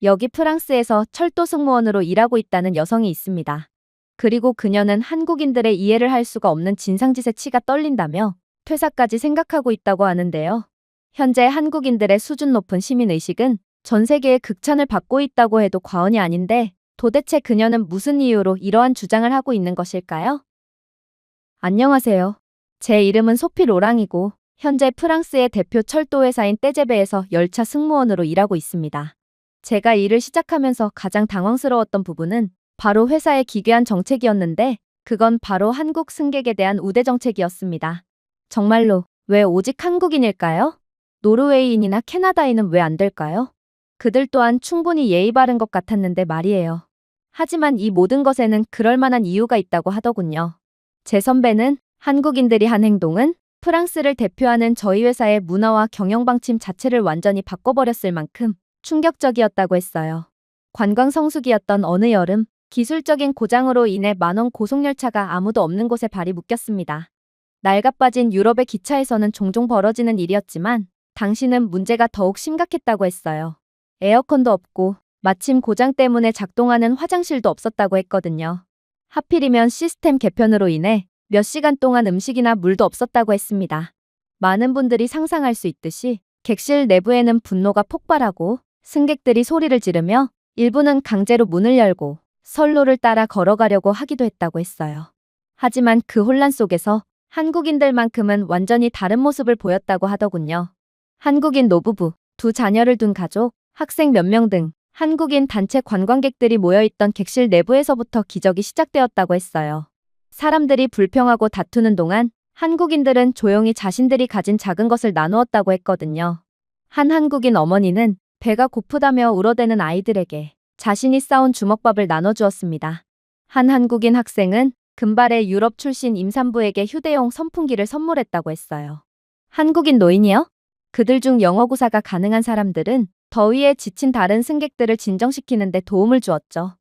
여기 프랑스에서 철도 승무원으로 일하고 있다는 여성이 있습니다. 그리고 그녀는 한국인들의 이해를 할 수가 없는 진상짓에 치가 떨린다며 퇴사까지 생각하고 있다고 하는데요. 현재 한국인들의 수준 높은 시민의식은 전 세계의 극찬을 받고 있다고 해도 과언이 아닌데 도대체 그녀는 무슨 이유로 이러한 주장을 하고 있는 것일까요? 안녕하세요. 제 이름은 소피 로랑이고 현재 프랑스의 대표 철도회사인 떼제베에서 열차 승무원으로 일하고 있습니다. 제가 일을 시작하면서 가장 당황스러웠던 부분은 바로 회사의 기괴한 정책이었는데 그건 바로 한국 승객에 대한 우대 정책이었습니다. 정말로 왜 오직 한국인일까요? 노르웨이인이나 캐나다인은 왜 안 될까요? 그들 또한 충분히 예의 바른 것 같았는데 말이에요. 하지만 이 모든 것에는 그럴 만한 이유가 있다고 하더군요. 제 선배는 한국인들이 한 행동은 프랑스를 대표하는 저희 회사의 문화와 경영 방침 자체를 완전히 바꿔버렸을 만큼 충격적이었다고 했어요. 관광 성수기였던 어느 여름, 기술적인 고장으로 인해 만원 고속열차가 아무도 없는 곳에 발이 묶였습니다. 낡아빠진 유럽의 기차에서는 종종 벌어지는 일이었지만 당시는 문제가 더욱 심각했다고 했어요. 에어컨도 없고 마침 고장 때문에 작동하는 화장실도 없었다고 했거든요. 하필이면 시스템 개편으로 인해 몇 시간 동안 음식이나 물도 없었다고 했습니다. 많은 분들이 상상할 수 있듯이 객실 내부에는 분노가 폭발하고 승객들이 소리를 지르며 일부는 강제로 문을 열고 선로를 따라 걸어가려고 하기도 했다고 했어요. 하지만 그 혼란 속에서 한국인들만큼은 완전히 다른 모습을 보였다고 하더군요. 한국인 노부부, 두 자녀를 둔 가족, 학생 몇 명 등 한국인 단체 관광객들이 모여있던 객실 내부에서부터 기적이 시작되었다고 했어요. 사람들이 불평하고 다투는 동안 한국인들은 조용히 자신들이 가진 작은 것을 나누었다고 했거든요. 한 한국인 어머니는 배가 고프다며 울어대는 아이들에게 자신이 싸온 주먹밥을 나눠주었습니다. 한 한국인 학생은 금발의 유럽 출신 임산부에게 휴대용 선풍기를 선물했다고 했어요. 한국인 노인이요? 그들 중 영어 구사가 가능한 사람들은 더위에 지친 다른 승객들을 진정시키는데 도움을 주었죠.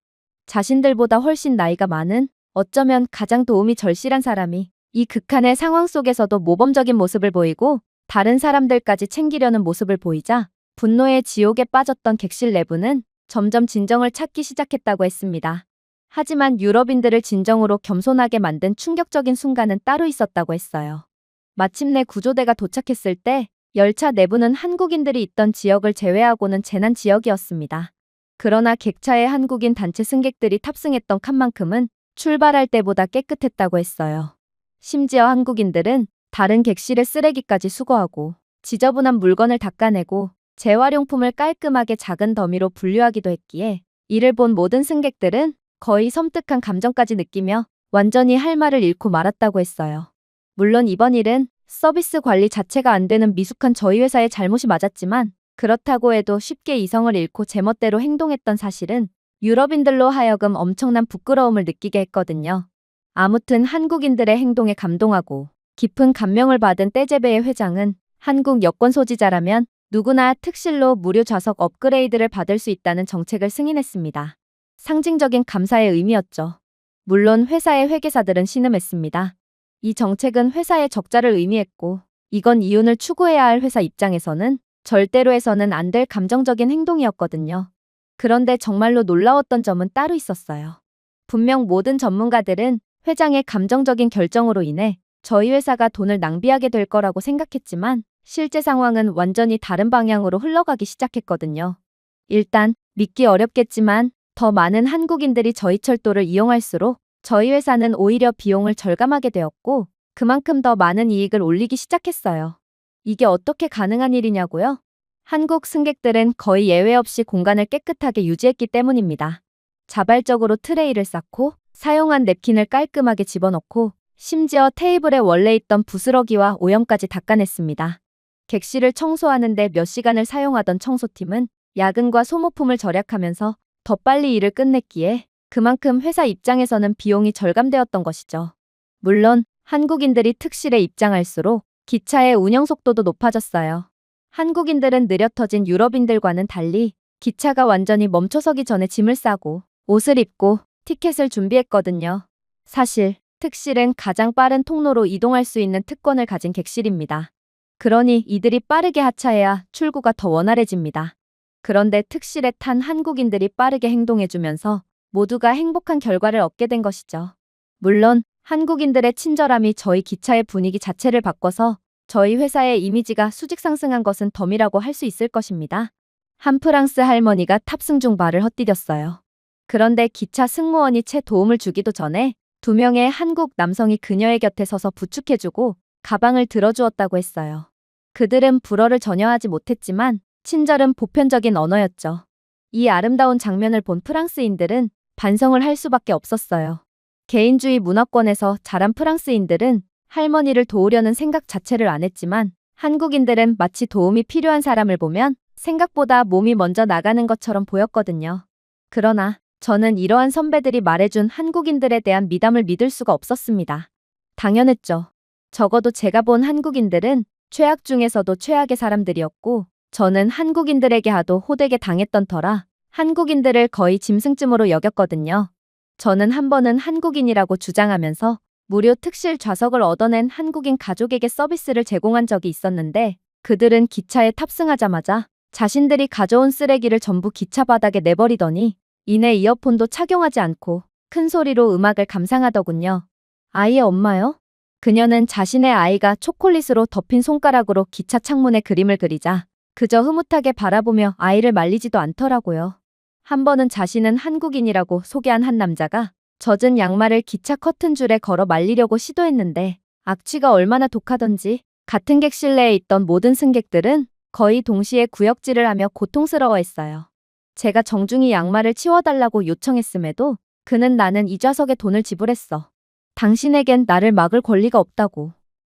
자신들보다 훨씬 나이가 많은, 어쩌면 가장 도움이 절실한 사람이 이 극한의 상황 속에서도 모범적인 모습을 보이고 다른 사람들까지 챙기려는 모습을 보이자 분노의 지옥에 빠졌던 객실 내부는 점점 진정을 찾기 시작했다고 했습니다. 하지만 유럽인들을 진정으로 겸손하게 만든 충격적인 순간은 따로 있었다고 했어요. 마침내 구조대가 도착했을 때 열차 내부는 한국인들이 있던 지역을 제외하고는 재난 지역이었습니다. 그러나 객차에 한국인 단체 승객들이 탑승했던 칸만큼은 출발할 때보다 깨끗했다고 했어요. 심지어 한국인들은 다른 객실의 쓰레기까지 수거하고 지저분한 물건을 닦아내고 재활용품을 깔끔하게 작은 더미로 분류하기도 했기에 이를 본 모든 승객들은 거의 섬뜩한 감정까지 느끼며 완전히 할 말을 잃고 말았다고 했어요. 물론 이번 일은 서비스 관리 자체가 안 되는 미숙한 저희 회사의 잘못이 맞았지만 그렇다고 해도 쉽게 이성을 잃고 제멋대로 행동했던 사실은 유럽인들로 하여금 엄청난 부끄러움을 느끼게 했거든요. 아무튼 한국인들의 행동에 감동하고 깊은 감명을 받은 떼제베의 회장은 한국 여권 소지자라면 누구나 특실로 무료 좌석 업그레이드를 받을 수 있다는 정책을 승인했습니다. 상징적인 감사의 의미였죠. 물론 회사의 회계사들은 신음했습니다. 이 정책은 회사의 적자를 의미했고 이건 이윤을 추구해야 할 회사 입장에서는 절대로 해서는 안 될 감정적인 행동이었거든요. 그런데 정말로 놀라웠던 점은 따로 있었어요. 분명 모든 전문가들은 회장의 감정적인 결정으로 인해 저희 회사가 돈을 낭비하게 될 거라고 생각했지만 실제 상황은 완전히 다른 방향으로 흘러가기 시작했거든요. 일단 믿기 어렵겠지만 더 많은 한국인들이 저희 철도를 이용할수록 저희 회사는 오히려 비용을 절감하게 되었고 그만큼 더 많은 이익을 올리기 시작했어요. 이게 어떻게 가능한 일이냐고요? 한국 승객들은 거의 예외 없이 공간을 깨끗하게 유지했기 때문입니다. 자발적으로 트레이를 쌓고 사용한 냅킨을 깔끔하게 집어넣고 심지어 테이블에 원래 있던 부스러기와 오염까지 닦아냈습니다. 객실을 청소하는데 몇 시간을 사용하던 청소팀은 야근과 소모품을 절약하면서 더 빨리 일을 끝냈기에 그만큼 회사 입장에서는 비용이 절감되었던 것이죠. 물론 한국인들이 특실에 입장할수록 기차의 운영 속도도 높아졌어요. 한국인들은 느려 터진 유럽인들과는 달리 기차가 완전히 멈춰서기 전에 짐을 싸고 옷을 입고 티켓을 준비했거든요. 사실 특실은 가장 빠른 통로로 이동할 수 있는 특권을 가진 객실입니다. 그러니 이들이 빠르게 하차해야 출구가 더 원활해집니다. 그런데 특실에 탄 한국인들이 빠르게 행동해주면서 모두가 행복한 결과를 얻게 된 것이죠. 물론 한국인들의 친절함이 저희 기차의 분위기 자체를 바꿔서 저희 회사의 이미지가 수직 상승한 것은 덤이라고 할 수 있을 것입니다. 한 프랑스 할머니가 탑승 중 발을 헛디뎠어요. 그런데 기차 승무원이 채 도움을 주기도 전에 2명의 한국 남성이 그녀의 곁에 서서 부축해주고 가방을 들어주었다고 했어요. 그들은 불어를 전혀 하지 못했지만 친절은 보편적인 언어였죠. 이 아름다운 장면을 본 프랑스인들은 반성을 할 수밖에 없었어요. 개인주의 문화권에서 자란 프랑스인들은 할머니를 도우려는 생각 자체를 안 했지만 한국인들은 마치 도움이 필요한 사람을 보면 생각보다 몸이 먼저 나가는 것처럼 보였거든요. 그러나 저는 이러한 선배들이 말해준 한국인들에 대한 미담을 믿을 수가 없었습니다. 당연했죠. 적어도 제가 본 한국인들은 최악 중에서도 최악의 사람들이었고 저는 한국인들에게 하도 호되게 당했던 터라 한국인들을 거의 짐승쯤으로 여겼거든요. 저는 한 번은 한국인이라고 주장하면서 무료 특실 좌석을 얻어낸 한국인 가족에게 서비스를 제공한 적이 있었는데 그들은 기차에 탑승하자마자 자신들이 가져온 쓰레기를 전부 기차 바닥에 내버리더니 이내 이어폰도 착용하지 않고 큰 소리로 음악을 감상하더군요. 아이의 엄마요? 그녀는 자신의 아이가 초콜릿으로 덮인 손가락으로 기차 창문에 그림을 그리자 그저 흐뭇하게 바라보며 아이를 말리지도 않더라고요. 한 번은 자신은 한국인이라고 소개한 한 남자가 젖은 양말을 기차 커튼줄에 걸어 말리려고 시도했는데 악취가 얼마나 독하던지 같은 객실내에 있던 모든 승객들은 거의 동시에 구역질을 하며 고통스러워했어요. 제가 정중히 양말을 치워달라고 요청했음에도 그는 나는 이 좌석에 돈을 지불했어. 당신에겐 나를 막을 권리가 없다고.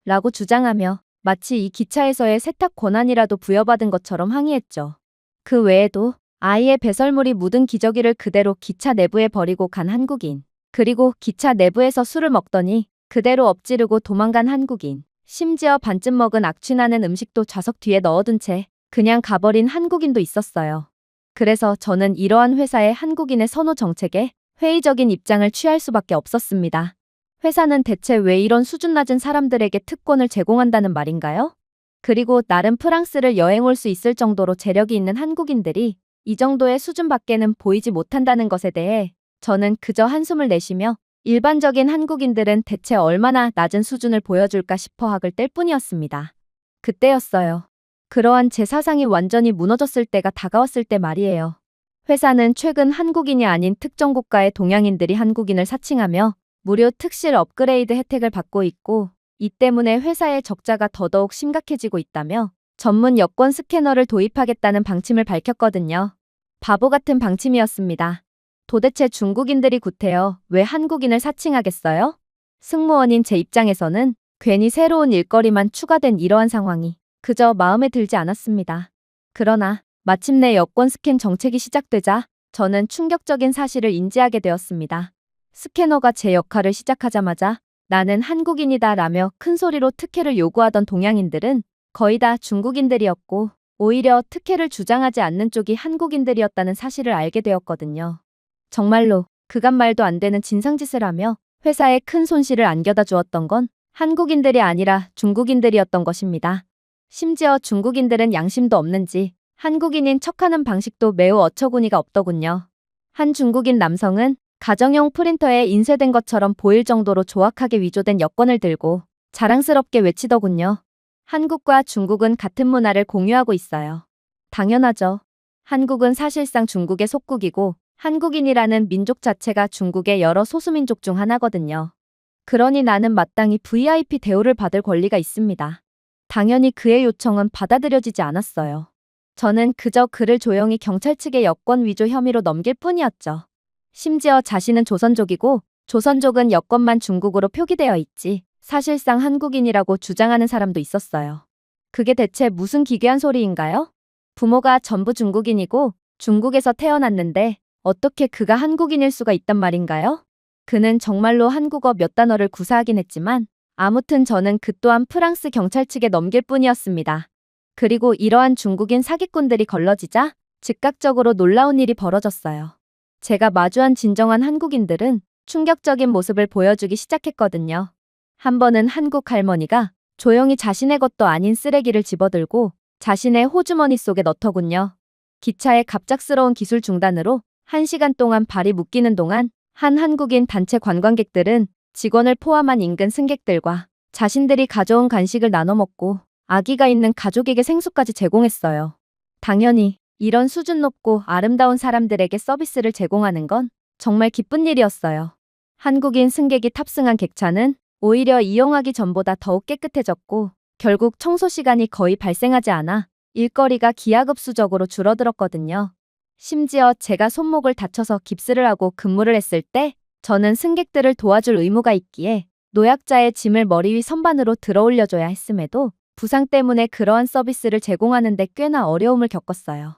라고 주장하며 마치 이 기차에서의 세탁 권한이라도 부여받은 것처럼 항의했죠. 그 외에도 아이의 배설물이 묻은 기저귀를 그대로 기차 내부에 버리고 간 한국인. 그리고 기차 내부에서 술을 먹더니 그대로 엎지르고 도망간 한국인. 심지어 반쯤 먹은 악취나는 음식도 좌석 뒤에 넣어둔 채 그냥 가버린 한국인도 있었어요. 그래서 저는 이러한 회사의 한국인의 선호 정책에 회의적인 입장을 취할 수밖에 없었습니다. 회사는 대체 왜 이런 수준 낮은 사람들에게 특권을 제공한다는 말인가요? 그리고 나름 프랑스를 여행 올 수 있을 정도로 재력이 있는 한국인들이 이 정도의 수준밖에는 보이지 못한다는 것에 대해 저는 그저 한숨을 내쉬며 일반적인 한국인들은 대체 얼마나 낮은 수준을 보여줄까 싶어 학을 뗄 뿐이었습니다. 그때였어요. 그러한 제 사상이 완전히 무너졌을 때가 다가왔을 때 말이에요. 회사는 최근 한국인이 아닌 특정 국가의 동양인들이 한국인을 사칭하며 무료 특실 업그레이드 혜택을 받고 있고 이 때문에 회사의 적자가 더더욱 심각해지고 있다며 전문 여권 스캐너를 도입하겠다는 방침을 밝혔거든요. 바보 같은 방침이었습니다. 도대체 중국인들이 구태여 왜 한국인을 사칭하겠어요? 승무원인 제 입장에서는 괜히 새로운 일거리만 추가된 이러한 상황이 그저 마음에 들지 않았습니다. 그러나 마침내 여권 스캔 정책이 시작되자 저는 충격적인 사실을 인지하게 되었습니다. 스캐너가 제 역할을 시작하자마자 나는 한국인이다 라며 큰 소리로 특혜를 요구하던 동양인들은 거의 다 중국인들이었고 오히려 특혜를 주장하지 않는 쪽이 한국인들이었다는 사실을 알게 되었거든요. 정말로 그간 말도 안 되는 진상짓을 하며 회사에 큰 손실을 안겨다 주었던 건 한국인들이 아니라 중국인들이었던 것입니다. 심지어 중국인들은 양심도 없는지 한국인인 척하는 방식도 매우 어처구니가 없더군요. 한 중국인 남성은 가정용 프린터에 인쇄된 것처럼 보일 정도로 조악하게 위조된 여권을 들고 자랑스럽게 외치더군요. 한국과 중국은 같은 문화를 공유하고 있어요. 당연하죠. 한국은 사실상 중국의 속국이고 한국인이라는 민족 자체가 중국의 여러 소수민족 중 하나거든요. 그러니 나는 마땅히 VIP 대우를 받을 권리가 있습니다. 당연히 그의 요청은 받아들여지지 않았어요. 저는 그저 그를 조용히 경찰 측의 여권 위조 혐의로 넘길 뿐이었죠. 심지어 자신은 조선족이고 조선족은 여권만 중국으로 표기되어 있지 사실상 한국인이라고 주장하는 사람도 있었어요. 그게 대체 무슨 기괴한 소리인가요? 부모가 전부 중국인이고 중국에서 태어났는데 어떻게 그가 한국인일 수가 있단 말인가요? 그는 정말로 한국어 몇 단어를 구사하긴 했지만 아무튼 저는 그 또한 프랑스 경찰 측에 넘길 뿐이었습니다. 그리고 이러한 중국인 사기꾼들이 걸러지자 즉각적으로 놀라운 일이 벌어졌어요. 제가 마주한 진정한 한국인들은 충격적인 모습을 보여주기 시작했거든요. 한 번은 한국 할머니가 조용히 자신의 것도 아닌 쓰레기를 집어들고 자신의 호주머니 속에 넣더군요. 기차의 갑작스러운 기술 중단으로 1시간 동안 발이 묶이는 동안 한 한국인 단체 관광객들은 직원을 포함한 인근 승객들과 자신들이 가져온 간식을 나눠 먹고 아기가 있는 가족에게 생수까지 제공했어요. 당연히 이런 수준 높고 아름다운 사람들에게 서비스를 제공하는 건 정말 기쁜 일이었어요. 한국인 승객이 탑승한 객차는 오히려 이용하기 전보다 더욱 깨끗해졌고 결국 청소 시간이 거의 발생하지 않아 일거리가 기하급수적으로 줄어들었거든요. 심지어 제가 손목을 다쳐서 깁스를 하고 근무를 했을 때 저는 승객들을 도와줄 의무가 있기에 노약자의 짐을 머리 위 선반으로 들어올려줘야 했음에도 부상 때문에 그러한 서비스를 제공하는 데 꽤나 어려움을 겪었어요.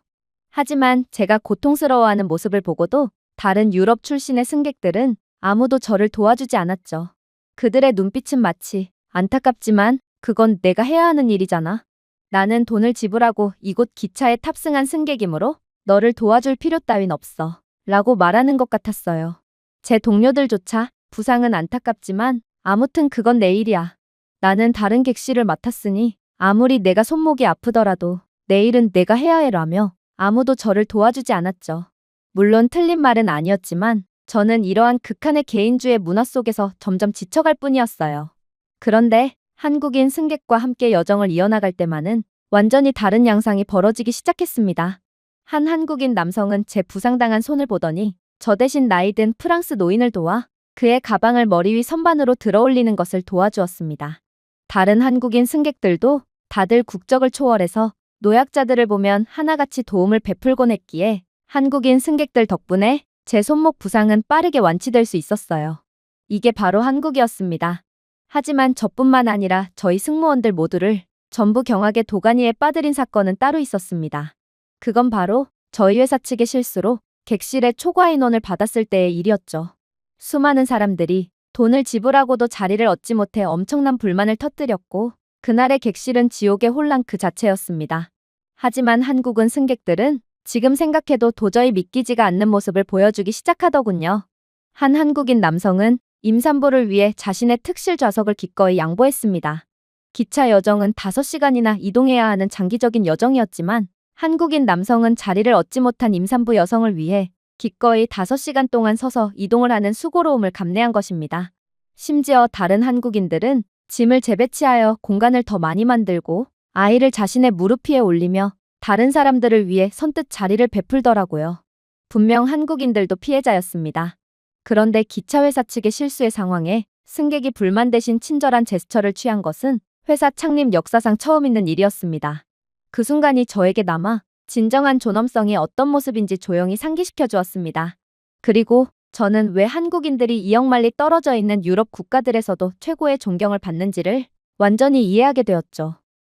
하지만 제가 고통스러워하는 모습을 보고도 다른 유럽 출신의 승객들은 아무도 저를 도와주지 않았죠. 그들의 눈빛은 마치 안타깝지만 그건 내가 해야 하는 일이잖아. 나는 돈을 지불하고 이곳 기차에 탑승한 승객이므로 너를 도와줄 필요 따윈 없어. 라고 말하는 것 같았어요. 제 동료들조차 부상은 안타깝지만 아무튼 그건 내 일이야. 나는 다른 객실을 맡았으니 아무리 내가 손목이 아프더라도 내 일은 내가 해야 해라며 아무도 저를 도와주지 않았죠. 물론 틀린 말은 아니었지만 저는 이러한 극한의 개인주의 문화 속에서 점점 지쳐갈 뿐이었어요. 그런데 한국인 승객과 함께 여정을 이어나갈 때만은 완전히 다른 양상이 벌어지기 시작했습니다. 한 한국인 남성은 제 부상당한 손을 보더니 저 대신 나이든 프랑스 노인을 도와 그의 가방을 머리 위 선반으로 들어올리는 것을 도와주었습니다. 다른 한국인 승객들도 다들 국적을 초월해서 노약자들을 보면 하나같이 도움을 베풀곤 했기에 한국인 승객들 덕분에 제 손목 부상은 빠르게 완치될 수 있었어요. 이게 바로 한국이었습니다. 하지만 저뿐만 아니라 저희 승무원들 모두를 전부 경악의 도가니에 빠뜨린 사건은 따로 있었습니다. 그건 바로 저희 회사 측의 실수로 객실에 초과 인원을 받았을 때의 일이었죠. 수많은 사람들이 돈을 지불하고도 자리를 얻지 못해 엄청난 불만을 터뜨렸고 그날의 객실은 지옥의 혼란 그 자체였습니다. 하지만 한국은 승객들은 지금 생각해도 도저히 믿기지가 않는 모습을 보여주기 시작하더군요. 한 한국인 남성은 임산부를 위해 자신의 특실 좌석을 기꺼이 양보했습니다. 기차 여정은 5시간이나 이동해야 하는 장기적인 여정이었지만 한국인 남성은 자리를 얻지 못한 임산부 여성을 위해 기꺼이 5시간 동안 서서 이동을 하는 수고로움을 감내한 것입니다. 심지어 다른 한국인들은 짐을 재배치하여 공간을 더 많이 만들고 아이를 자신의 무릎 위에 올리며 다른 사람들을 위해 선뜻 자리를 베풀더라고요. 분명 한국인들도 피해자였습니다. 그런데 기차 회사 측의 실수의 상황에 승객이 불만 대신 친절한 제스처를 취한 것은 회사 창립 역사상 처음 있는 일이었습니다. 그 순간이 저에게 남아 진정한 존엄성이 어떤 모습인지 조용히 상기시켜 주었습니다. 그리고 저는 왜 한국인들이 이역만리 떨어져 있는 유럽 국가들에서도 최고의 존경을 받는지를 완전히 이해하게 되었죠.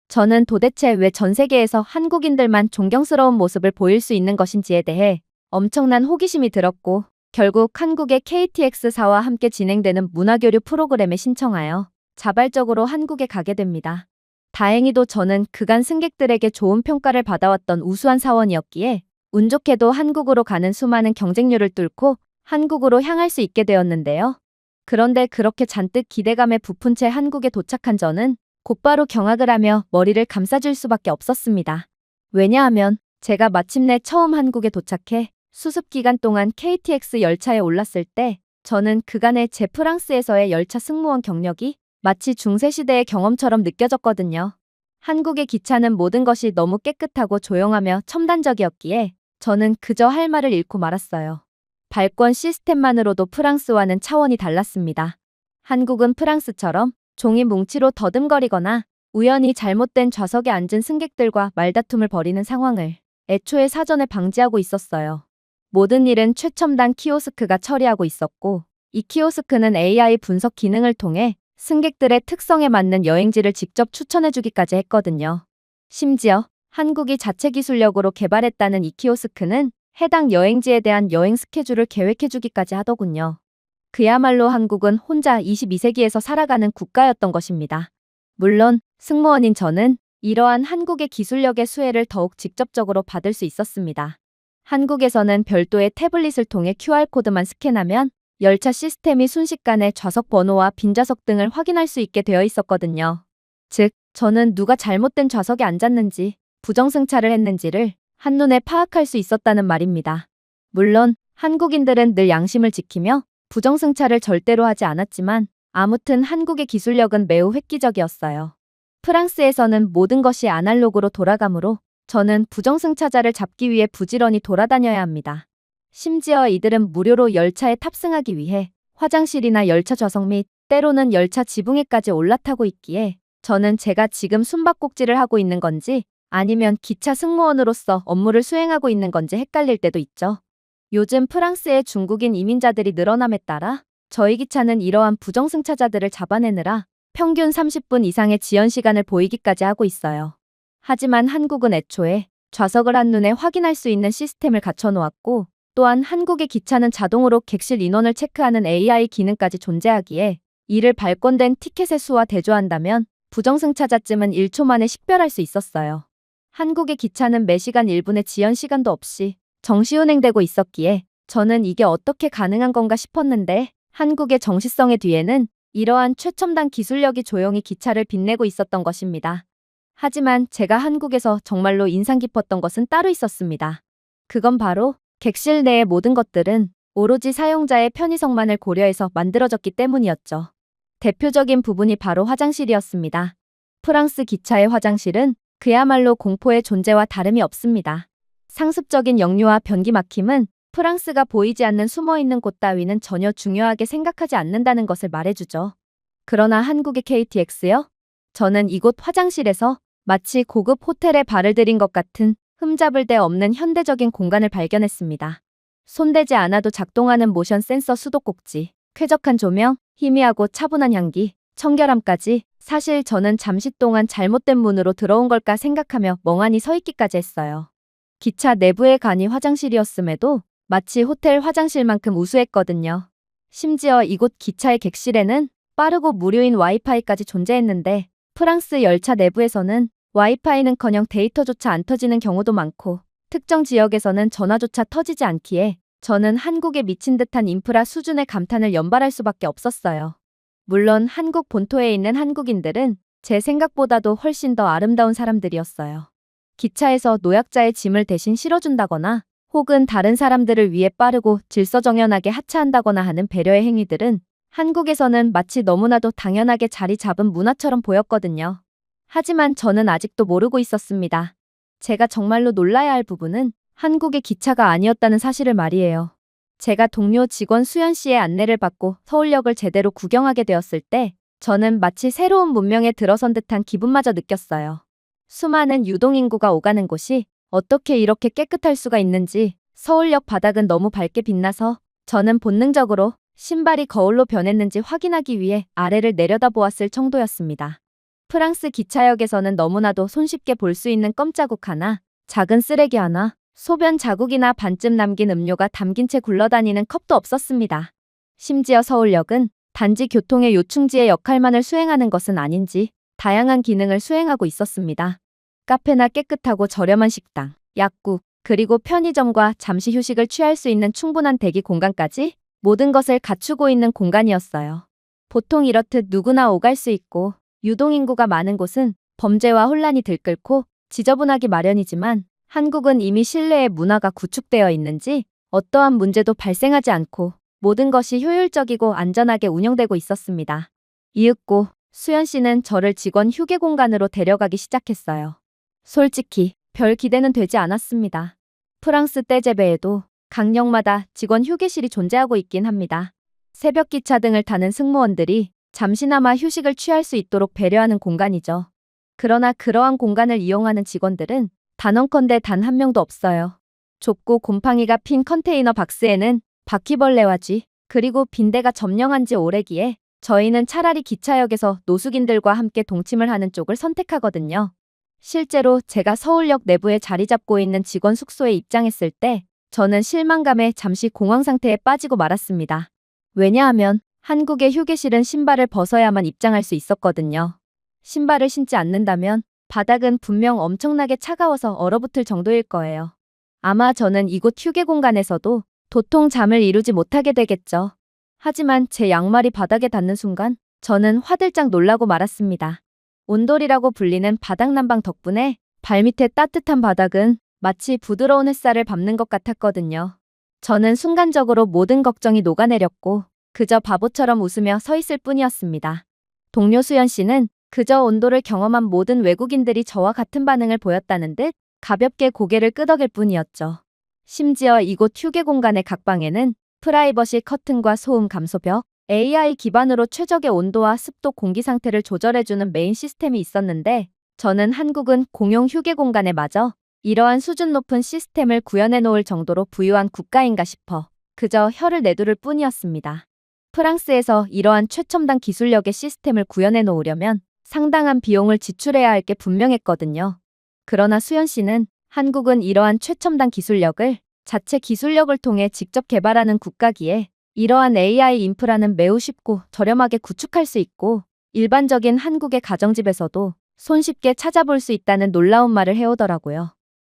저는 도대체 왜 전 세계에서 한국인들만 존경스러운 모습을 보일 수 있는 것인지에 대해 엄청난 호기심이 들었고 결국 한국의 KTX사와 함께 진행되는 문화교류 프로그램에 신청하여 자발적으로 한국에 가게 됩니다. 다행히도 저는 그간 승객들에게 좋은 평가를 받아왔던 우수한 사원이었기에 운 좋게도 한국으로 가는 수많은 경쟁률을 뚫고 한국으로 향할 수 있게 되었는데요. 그런데 그렇게 잔뜩 기대감에 부푼 채 한국에 도착한 저는 곧바로 경악을 하며 머리를 감싸줄 수밖에 없었습니다. 왜냐하면 제가 마침내 처음 한국에 도착해 수습 기간 동안 KTX 열차에 올랐을 때 저는 그간의 제 프랑스에서의 열차 승무원 경력이 마치 중세시대의 경험처럼 느껴졌거든요. 한국의 기차는 모든 것이 너무 깨끗하고 조용하며 첨단적이었기에 저는 그저 할 말을 잃고 말았어요. 발권 시스템만으로도 프랑스와는 차원이 달랐습니다. 한국은 프랑스처럼 종이 뭉치로 더듬거리거나 우연히 잘못된 좌석에 앉은 승객들과 말다툼을 벌이는 상황을 애초에 사전에 방지하고 있었어요. 모든 일은 최첨단 키오스크가 처리하고 있었고 이 키오스크는 AI 분석 기능을 통해 승객들의 특성에 맞는 여행지를 직접 추천해주기까지 했거든요. 심지어 한국이 자체 기술력으로 개발했다는 이 키오스크는 해당 여행지에 대한 여행 스케줄을 계획해주기까지 하더군요. 그야말로 한국은 혼자 22세기에서 살아가는 국가였던 것입니다. 물론 승무원인 저는 이러한 한국의 기술력의 수혜를 더욱 직접적으로 받을 수 있었습니다. 한국에서는 별도의 태블릿을 통해 QR코드만 스캔하면 열차 시스템이 순식간에 좌석 번호와 빈좌석 등을 확인할 수 있게 되어 있었거든요. 즉, 저는 누가 잘못된 좌석에 앉았는지, 부정승차를 했는지를 한눈에 파악할 수 있었다는 말입니다. 물론 한국인들은 늘 양심을 지키며 부정승차를 절대로 하지 않았지만 아무튼 한국의 기술력은 매우 획기적이었어요. 프랑스에서는 모든 것이 아날로그로 돌아가므로 저는 부정승차자를 잡기 위해 부지런히 돌아다녀야 합니다. 심지어 이들은 무료로 열차에 탑승하기 위해 화장실이나 열차 좌석 및 때로는 열차 지붕에까지 올라타고 있기에 저는 제가 지금 숨바꼭질을 하고 있는 건지 아니면 기차 승무원으로서 업무를 수행하고 있는 건지 헷갈릴 때도 있죠. 요즘 프랑스의 중국인 이민자들이 늘어남에 따라 저희 기차는 이러한 부정승차자들을 잡아내느라 평균 30분 이상의 지연 시간을 보이기까지 하고 있어요. 하지만 한국은 애초에 좌석을 한눈에 확인할 수 있는 시스템을 갖춰놓았고 또한 한국의 기차는 자동으로 객실 인원을 체크하는 AI 기능까지 존재하기에 이를 발권된 티켓의 수와 대조한다면 부정승차자쯤은 1초 만에 식별할 수 있었어요. 한국의 기차는 매시간 1분의 지연 시간도 없이 정시 운행되고 있었기에 저는 이게 어떻게 가능한 건가 싶었는데 한국의 정시성의 뒤에는 이러한 최첨단 기술력이 조용히 기차를 빛내고 있었던 것입니다. 하지만 제가 한국에서 정말로 인상 깊었던 것은 따로 있었습니다. 그건 바로 객실 내의 모든 것들은 오로지 사용자의 편의성만을 고려해서 만들어졌기 때문이었죠. 대표적인 부분이 바로 화장실이었습니다. 프랑스 기차의 화장실은 그야말로 공포의 존재와 다름이 없습니다. 상습적인 역류와 변기 막힘은 프랑스가 보이지 않는 숨어있는 곳 따위는 전혀 중요하게 생각하지 않는다는 것을 말해주죠. 그러나 한국의 KTX요? 저는 이곳 화장실에서 마치 고급 호텔에 발을 들인 것 같은 흠잡을 데 없는 현대적인 공간을 발견했습니다. 손대지 않아도 작동하는 모션 센서 수도꼭지, 쾌적한 조명, 희미하고 차분한 향기, 청결함까지 사실 저는 잠시 동안 잘못된 문으로 들어온 걸까 생각하며 멍하니 서 있기까지 했어요. 기차 내부의 간이 화장실이었음에도 마치 호텔 화장실만큼 우수했거든요. 심지어 이곳 기차의 객실에는 빠르고 무료인 와이파이까지 존재했는데 프랑스 열차 내부에서는 와이파이는커녕 데이터조차 안 터지는 경우도 많고 특정 지역에서는 전화조차 터지지 않기에 저는 한국에 미친 듯한 인프라 수준의 감탄을 연발할 수밖에 없었어요. 물론 한국 본토에 있는 한국인들은 제 생각보다도 훨씬 더 아름다운 사람들이었어요. 기차에서 노약자의 짐을 대신 실어준다거나 혹은 다른 사람들을 위해 빠르고 질서정연하게 하차한다거나 하는 배려의 행위들은 한국에서는 마치 너무나도 당연하게 자리 잡은 문화처럼 보였거든요. 하지만 저는 아직도 모르고 있었습니다. 제가 정말로 놀라야 할 부분은 한국의 기차가 아니었다는 사실을 말이에요. 제가 동료 직원 수연 씨의 안내를 받고 서울역을 제대로 구경하게 되었을 때 저는 마치 새로운 문명에 들어선 듯한 기분마저 느꼈어요. 수많은 유동인구가 오가는 곳이 어떻게 이렇게 깨끗할 수가 있는지 서울역 바닥은 너무 밝게 빛나서 저는 본능적으로 신발이 거울로 변했는지 확인하기 위해 아래를 내려다보았을 정도였습니다. 프랑스 기차역에서는 너무나도 손쉽게 볼 수 있는 껌자국 하나, 작은 쓰레기 하나, 소변 자국이나 반쯤 남긴 음료가 담긴 채 굴러다니는 컵도 없었습니다. 심지어 서울역은 단지 교통의 요충지의 역할만을 수행하는 것은 아닌지 다양한 기능을 수행하고 있었습니다. 카페나 깨끗하고 저렴한 식당, 약국, 그리고 편의점과 잠시 휴식을 취할 수 있는 충분한 대기 공간까지 모든 것을 갖추고 있는 공간이었어요. 보통 이렇듯 누구나 오갈 수 있고 유동인구가 많은 곳은 범죄와 혼란이 들끓고 지저분하기 마련이지만 한국은 이미 신뢰의 문화가 구축되어 있는지 어떠한 문제도 발생하지 않고 모든 것이 효율적이고 안전하게 운영되고 있었습니다. 이윽고 수연 씨는 저를 직원 휴게 공간으로 데려가기 시작했어요. 솔직히 별 기대는 되지 않았습니다. 프랑스 떼제베에도 강역마다 직원 휴게실이 존재하고 있긴 합니다. 새벽 기차 등을 타는 승무원들이 잠시나마 휴식을 취할 수 있도록 배려하는 공간이죠. 그러나 그러한 공간을 이용하는 직원들은 단언컨대 단 한 명도 없어요. 좁고 곰팡이가 핀 컨테이너 박스에는 바퀴벌레와 쥐, 그리고 빈대가 점령한 지 오래기에 저희는 차라리 기차역에서 노숙인들과 함께 동침을 하는 쪽을 선택하거든요. 실제로 제가 서울역 내부에 자리 잡고 있는 직원 숙소에 입장했을 때 저는 실망감에 잠시 공황 상태에 빠지고 말았습니다. 왜냐하면 한국의 휴게실은 신발을 벗어야만 입장할 수 있었거든요. 신발을 신지 않는다면 바닥은 분명 엄청나게 차가워서 얼어붙을 정도일 거예요. 아마 저는 이곳 휴게 공간에서도 도통 잠을 이루지 못하게 되겠죠. 하지만 제 양말이 바닥에 닿는 순간 저는 화들짝 놀라고 말았습니다. 온돌이라고 불리는 바닥난방 덕분에 발밑에 따뜻한 바닥은 마치 부드러운 햇살을 밟는 것 같았거든요. 저는 순간적으로 모든 걱정이 녹아내렸고 그저 바보처럼 웃으며 서 있을 뿐이었습니다. 동료 수연 씨는 그저 온도를 경험한 모든 외국인들이 저와 같은 반응을 보였다는 듯 가볍게 고개를 끄덕일 뿐이었죠. 심지어 이곳 휴게 공간의 각 방에는 프라이버시 커튼과 소음 감소벽, AI 기반으로 최적의 온도와 습도 공기 상태를 조절해주는 메인 시스템이 있었는데 저는 한국은 공용 휴게 공간에 마저 이러한 수준 높은 시스템을 구현해 놓을 정도로 부유한 국가인가 싶어 그저 혀를 내두를 뿐이었습니다. 프랑스에서 이러한 최첨단 기술력의 시스템을 구현해 놓으려면 상당한 비용을 지출해야 할 게 분명했거든요. 그러나 수연 씨는 한국은 이러한 최첨단 기술력을 자체 기술력을 통해 직접 개발하는 국가기에 이러한 AI 인프라는 매우 쉽고 저렴하게 구축할 수 있고 일반적인 한국의 가정집에서도 손쉽게 찾아볼 수 있다는 놀라운 말을 해오더라고요.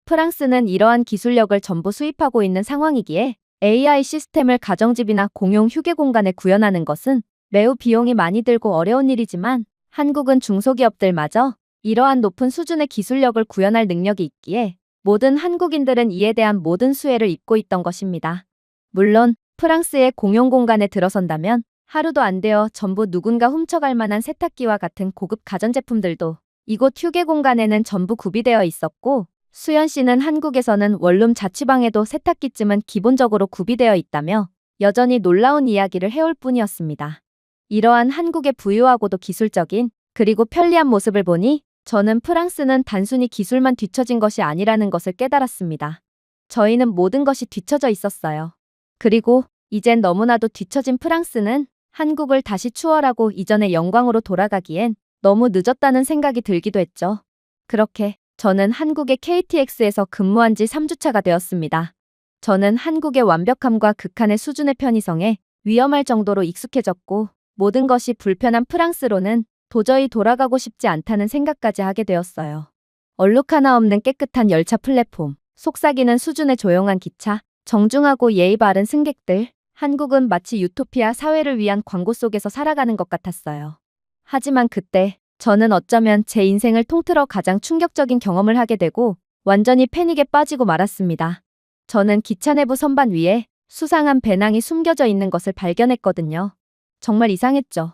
프랑스는 이러한 기술력을 전부 수입하고 있는 상황이기에 AI 시스템을 가정집이나 공용 휴게 공간에 구현하는 것은 매우 비용이 많이 들고 어려운 일이지만 한국은 중소기업들마저 이러한 높은 수준의 기술력을 구현할 능력이 있기에 모든 한국인들은 이에 대한 모든 수혜를 입고 있던 것입니다. 물론 프랑스의 공용 공간에 들어선다면 하루도 안 되어 전부 누군가 훔쳐갈 만한 세탁기와 같은 고급 가전제품들도 이곳 휴게 공간에는 전부 구비되어 있었고 수연 씨는 한국에서는 원룸 자취방에도 세탁기쯤은 기본적으로 구비되어 있다며 여전히 놀라운 이야기를 해올 뿐이었습니다. 이러한 한국의 부유하고도 기술적인 그리고 편리한 모습을 보니 저는 프랑스는 단순히 기술만 뒤처진 것이 아니라는 것을 깨달았습니다. 저희는 모든 것이 뒤처져 있었어요. 그리고 이젠 너무나도 뒤처진 프랑스는 한국을 다시 추월하고 이전의 영광으로 돌아가기엔 너무 늦었다는 생각이 들기도 했죠. 그렇게 저는 한국의 KTX에서 근무한 지 3주차가 되었습니다. 저는 한국의 완벽함과 극한의 수준의 편의성에 위험할 정도로 익숙해졌고 모든 것이 불편한 프랑스로는 도저히 돌아가고 싶지 않다는 생각까지 하게 되었어요. 얼룩 하나 없는 깨끗한 열차 플랫폼, 속삭이는 수준의 조용한 기차, 정중하고 예의 바른 승객들, 한국은 마치 유토피아 사회를 위한 광고 속에서 살아가는 것 같았어요. 하지만 그때 저는 어쩌면 제 인생을 통틀어 가장 충격적인 경험을 하게 되고 완전히 패닉에 빠지고 말았습니다. 저는 기차 내부 선반 위에 수상한 배낭이 숨겨져 있는 것을 발견했거든요. 정말 이상했죠.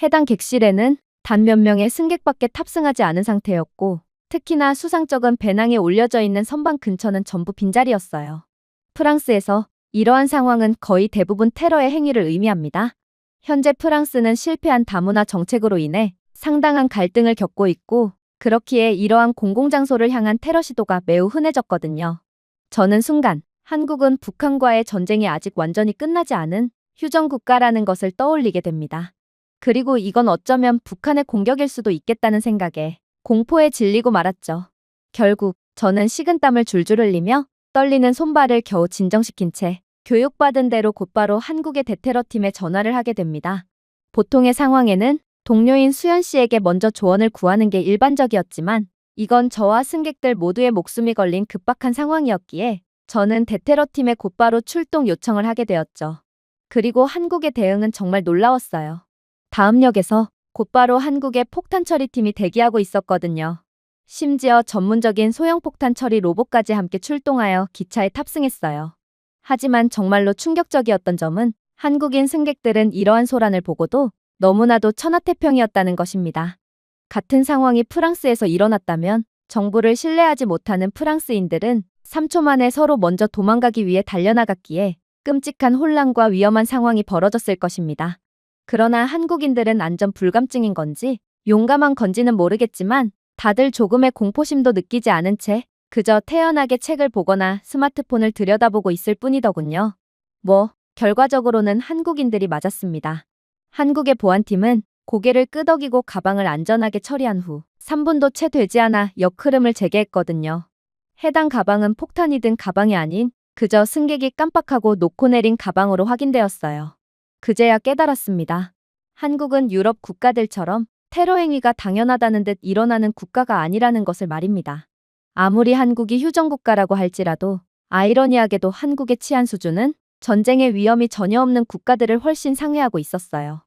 해당 객실에는 단 몇 명의 승객밖에 탑승하지 않은 상태였고 특히나 수상쩍은 배낭에 올려져 있는 선반 근처는 전부 빈자리였어요. 프랑스에서 이러한 상황은 거의 대부분 테러의 행위를 의미합니다. 현재 프랑스는 실패한 다문화 정책으로 인해 상당한 갈등을 겪고 있고 그렇기에 이러한 공공장소를 향한 테러 시도가 매우 흔해졌거든요. 저는 순간 한국은 북한과의 전쟁이 아직 완전히 끝나지 않은 휴전국가라는 것을 떠올리게 됩니다. 그리고 이건 어쩌면 북한의 공격일 수도 있겠다는 생각에 공포에 질리고 말았죠. 결국 저는 식은땀을 줄줄 흘리며 떨리는 손발을 겨우 진정시킨 채 교육받은 대로 곧바로 한국의 대테러팀에 전화를 하게 됩니다. 보통의 상황에는 동료인 수연 씨에게 먼저 조언을 구하는 게 일반적이었지만 이건 저와 승객들 모두의 목숨이 걸린 급박한 상황이었기에 저는 대테러팀에 곧바로 출동 요청을 하게 되었죠. 그리고 한국의 대응은 정말 놀라웠어요. 다음 역에서 곧바로 한국의 폭탄 처리팀이 대기하고 있었거든요. 심지어 전문적인 소형 폭탄 처리 로봇까지 함께 출동하여 기차에 탑승했어요. 하지만 정말로 충격적이었던 점은 한국인 승객들은 이러한 소란을 보고도 너무나도 천하태평이었다는 것입니다. 같은 상황이 프랑스에서 일어났다면 정부를 신뢰하지 못하는 프랑스인들은 3초 만에 서로 먼저 도망가기 위해 달려나갔기에 끔찍한 혼란과 위험한 상황이 벌어졌을 것입니다. 그러나 한국인들은 안전 불감증인 건지 용감한 건지는 모르겠지만 다들 조금의 공포심도 느끼지 않은 채 그저 태연하게 책을 보거나 스마트폰을 들여다보고 있을 뿐이더군요. 결과적으로는 한국인들이 맞았습니다. 한국의 보안팀은 고개를 끄덕이고 가방을 안전하게 처리한 후 3분도 채 되지 않아 역흐름을 재개했거든요. 해당 가방은 폭탄이 든 가방이 아닌 그저 승객이 깜빡하고 놓고 내린 가방으로 확인되었어요. 그제야 깨달았습니다. 한국은 유럽 국가들처럼 테러 행위가 당연하다는 듯 일어나는 국가가 아니라는 것을 말입니다. 아무리 한국이 휴전국가라고 할지라도 아이러니하게도 한국의 치안 수준은 전쟁의 위험이 전혀 없는 국가들을 훨씬 상회하고 있었어요.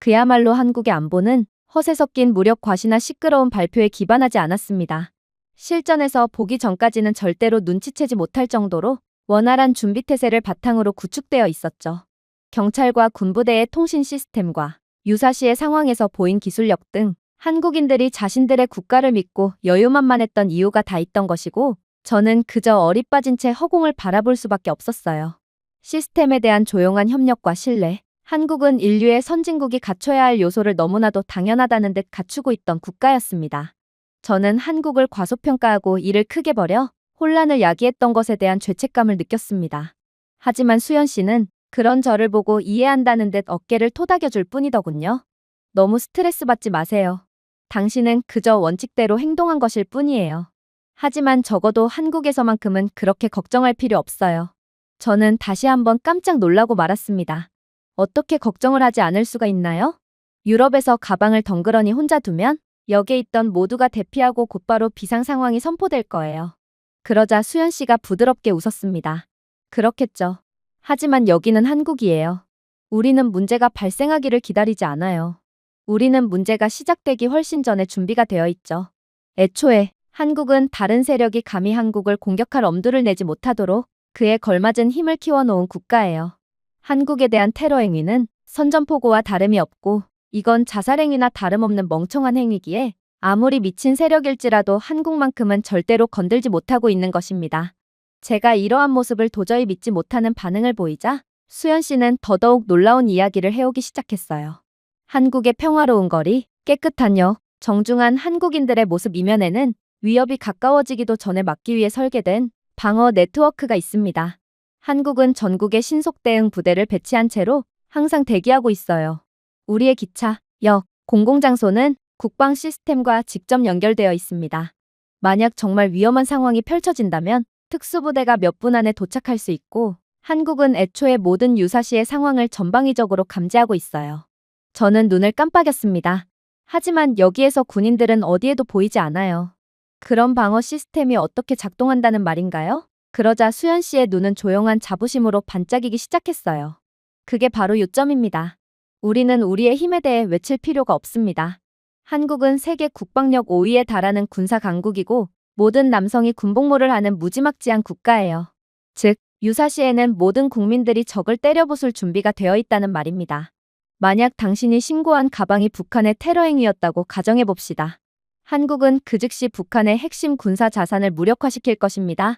그야말로 한국의 안보는 허세 섞인 무력 과시나 시끄러운 발표에 기반하지 않았습니다. 실전에서 보기 전까지는 절대로 눈치채지 못할 정도로 원활한 준비 태세를 바탕으로 구축되어 있었죠. 경찰과 군부대의 통신 시스템과 유사시의 상황에서 보인 기술력 등 한국인들이 자신들의 국가를 믿고 여유만만했던 이유가 다 있던 것이고, 저는 그저 어리빠진 채 허공을 바라볼 수밖에 없었어요. 시스템에 대한 조용한 협력과 신뢰, 한국은 인류의 선진국이 갖춰야 할 요소를 너무나도 당연하다는 듯 갖추고 있던 국가였습니다. 저는 한국을 과소평가하고 이를 크게 버려 혼란을 야기했던 것에 대한 죄책감을 느꼈습니다. 하지만 수연 씨는 그런 저를 보고 이해한다는 듯 어깨를 토닥여줄 뿐이더군요. 너무 스트레스 받지 마세요. 당신은 그저 원칙대로 행동한 것일 뿐이에요. 하지만 적어도 한국에서만큼은 그렇게 걱정할 필요 없어요. 저는 다시 한번 깜짝 놀라고 말았습니다. 어떻게 걱정을 하지 않을 수가 있나요? 유럽에서 가방을 덩그러니 혼자 두면 역에 있던 모두가 대피하고 곧바로 비상 상황이 선포될 거예요. 그러자 수연 씨가 부드럽게 웃었습니다. 그렇겠죠. 하지만 여기는 한국이에요. 우리는 문제가 발생하기를 기다리지 않아요. 우리는 문제가 시작되기 훨씬 전에 준비가 되어 있죠. 애초에 한국은 다른 세력이 감히 한국을 공격할 엄두를 내지 못하도록 그에 걸맞은 힘을 키워놓은 국가예요. 한국에 대한 테러 행위는 선전포고와 다름이 없고, 이건 자살행위나 다름없는 멍청한 행위기에 아무리 미친 세력일지라도 한국만큼은 절대로 건들지 못하고 있는 것입니다. 제가 이러한 모습을 도저히 믿지 못하는 반응을 보이자 수연 씨는 더더욱 놀라운 이야기를 해오기 시작했어요. 한국의 평화로운 거리, 깨끗한 역, 정중한 한국인들의 모습 이면에는 위협이 가까워지기도 전에 막기 위해 설계된 방어 네트워크가 있습니다. 한국은 전국에 신속 대응 부대를 배치한 채로 항상 대기하고 있어요. 우리의 기차, 역, 공공장소는 국방 시스템과 직접 연결되어 있습니다. 만약 정말 위험한 상황이 펼쳐진다면 특수부대가 몇 분 안에 도착할 수 있고, 한국은 애초에 모든 유사시의 상황을 전방위적으로 감지하고 있어요. 저는 눈을 깜빡였습니다. 하지만 여기에서 군인들은 어디에도 보이지 않아요. 그런 방어 시스템이 어떻게 작동한다는 말인가요? 그러자 수연 씨의 눈은 조용한 자부심으로 반짝이기 시작했어요. 그게 바로 요점입니다. 우리는 우리의 힘에 대해 외칠 필요가 없습니다. 한국은 세계 국방력 5위에 달하는 군사 강국이고, 모든 남성이 군복무를 하는 무지막지한 국가예요. 즉, 유사시에는 모든 국민들이 적을 때려부술 준비가 되어 있다는 말입니다. 만약 당신이 신고한 가방이 북한의 테러 행위였다고 가정해봅시다. 한국은 그 즉시 북한의 핵심 군사 자산을 무력화시킬 것입니다.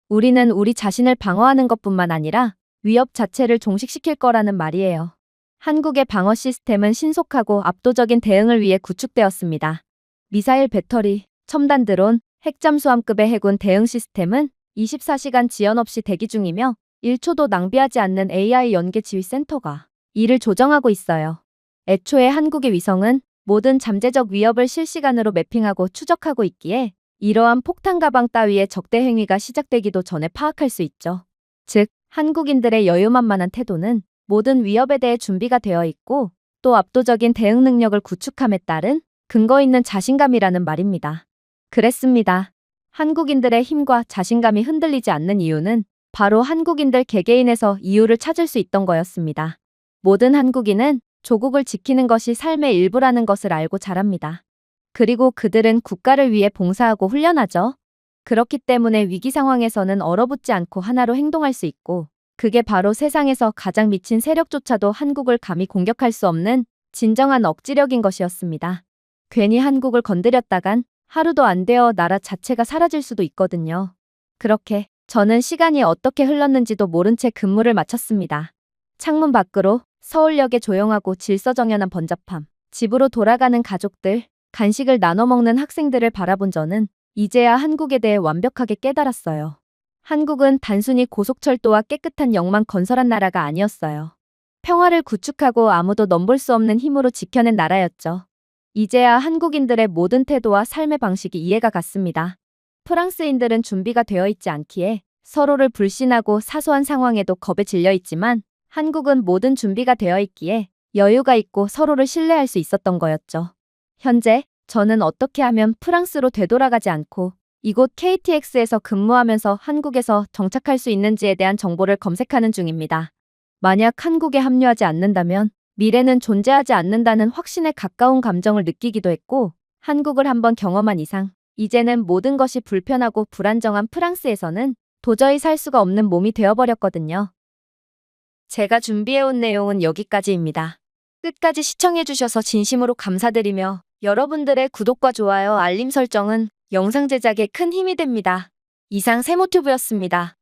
우리는 우리 자신을 방어하는 것뿐만 아니라 위협 자체를 종식시킬 거라는 말이에요. 한국의 방어 시스템은 신속하고 압도적인 대응을 위해 구축되었습니다. 미사일 배터리, 첨단 드론, 핵잠수함급의 해군 대응 시스템은 24시간 지연 없이 대기 중이며 1초도 낭비하지 않는 AI 연계 지휘 센터가 이를 조정하고 있어요. 애초에 한국의 위성은 모든 잠재적 위협을 실시간으로 매핑하고 추적하고 있기에 이러한 폭탄 가방 따위의 적대 행위가 시작되기도 전에 파악할 수 있죠. 즉, 한국인들의 여유만만한 태도는 모든 위협에 대해 준비가 되어 있고, 또 압도적인 대응 능력을 구축함에 따른 근거 있는 자신감이라는 말입니다. 그랬습니다. 한국인들의 힘과 자신감이 흔들리지 않는 이유는 바로 한국인들 개개인에서 이유를 찾을 수 있던 거였습니다. 모든 한국인은 조국을 지키는 것이 삶의 일부라는 것을 알고 자랍니다. 그리고 그들은 국가를 위해 봉사하고 훈련하죠. 그렇기 때문에 위기 상황에서는 얼어붙지 않고 하나로 행동할 수 있고, 그게 바로 세상에서 가장 미친 세력조차도 한국을 감히 공격할 수 없는 진정한 억지력인 것이었습니다. 괜히 한국을 건드렸다간 하루도 안 되어 나라 자체가 사라질 수도 있거든요. 그렇게 저는 시간이 어떻게 흘렀는지도 모른 채 근무를 마쳤습니다. 창문 밖으로 서울역의 조용하고 질서정연한 번잡함, 집으로 돌아가는 가족들, 간식을 나눠 먹는 학생들을 바라본 저는 이제야 한국에 대해 완벽하게 깨달았어요. 한국은 단순히 고속철도와 깨끗한 역만 건설한 나라가 아니었어요. 평화를 구축하고 아무도 넘볼 수 없는 힘으로 지켜낸 나라였죠. 이제야 한국인들의 모든 태도와 삶의 방식이 이해가 갔습니다. 프랑스인들은 준비가 되어 있지 않기에 서로를 불신하고 사소한 상황에도 겁에 질려 있지만, 한국은 모든 준비가 되어 있기에 여유가 있고 서로를 신뢰할 수 있었던 거였죠. 현재 저는 어떻게 하면 프랑스로 되돌아가지 않고 이곳 KTX에서 근무하면서 한국에서 정착할 수 있는지에 대한 정보를 검색하는 중입니다. 만약 한국에 합류하지 않는다면 미래는 존재하지 않는다는 확신에 가까운 감정을 느끼기도 했고, 한국을 한번 경험한 이상 이제는 모든 것이 불편하고 불안정한 프랑스에서는 도저히 살 수가 없는 몸이 되어버렸거든요. 제가 준비해온 내용은 여기까지입니다. 끝까지 시청해주셔서 진심으로 감사드리며 여러분들의 구독과 좋아요, 알림 설정은 영상 제작에 큰 힘이 됩니다. 이상 세모튜브였습니다.